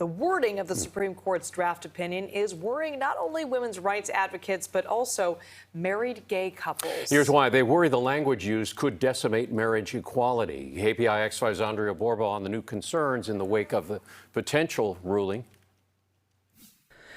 The wording of the Supreme Court's draft opinion is worrying not only women's rights advocates, but also married gay couples. Here's why. They worry the language used could decimate marriage equality. KPIX 5's Andria Borba on the new concerns in the wake of the potential ruling.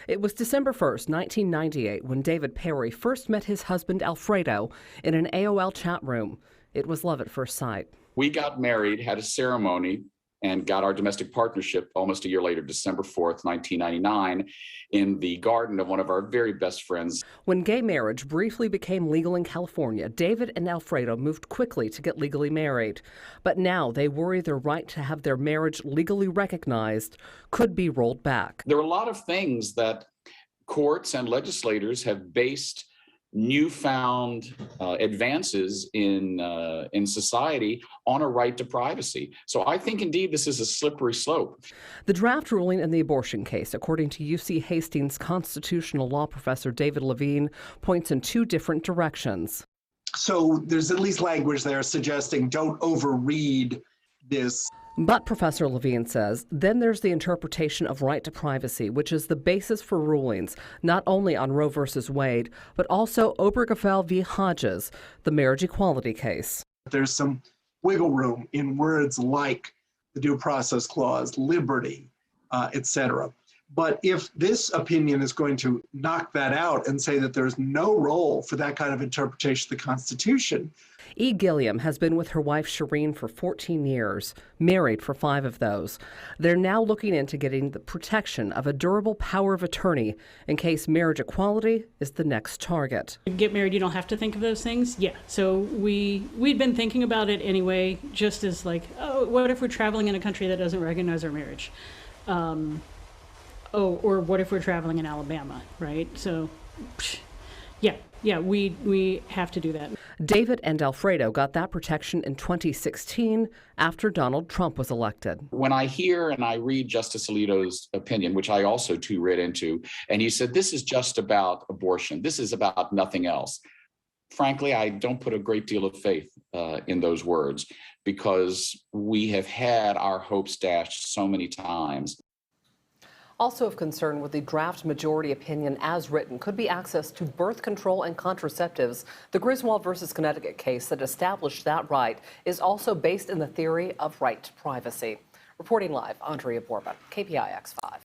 It was December 1st, 1998, when David Perry first met his husband Alfredo in an AOL chat room. It was love at first sight. We got married, had a ceremony, and got our domestic partnership almost a year later, December 4th, 1999, in the garden of one of our very best friends. When gay marriage briefly became legal in California, David and Alfredo moved quickly to get legally married. But now they worry their right to have their marriage legally recognized could be rolled back. There are a lot of things that courts and legislators have based newfound advances in society on a right to privacy. So I think indeed this is a slippery slope. The draft ruling in the abortion case, according to UC Hastings constitutional law professor David Levine, points in two different directions. So there's at least language there suggesting don't overread this. But Professor Levine says, then there's the interpretation of right to privacy, which is the basis for rulings, not only on Roe versus Wade, but also Obergefell v. Hodges, the marriage equality case. There's some wiggle room in words like the Due Process Clause, liberty, etc. But if this opinion is going to knock that out and say that there's no role for that kind of interpretation of the Constitution. E. Gilliam has been with her wife Shireen for 14 years, married for 5 of those. They're now looking into getting the protection of a durable power of attorney in case marriage equality is the next target. You get married, you don't have to think of those things. Yeah, so we'd been thinking about it anyway, just as like, oh, what if we're traveling in a country that doesn't recognize our marriage? Or what if we're traveling in Alabama, right? So, yeah, we have to do that. David and Alfredo got that protection in 2016 after Donald Trump was elected. When I hear and I read Justice Alito's opinion, which I also too read into, and he said, this is just about abortion. This is about nothing else. Frankly, I don't put a great deal of faith in those words because we have had our hopes dashed so many times. Also of concern with the draft majority opinion as written could be access to birth control and contraceptives. The Griswold versus Connecticut case that established that right is also based in the theory of right to privacy. Reporting live, Andria Borba, KPIX 5.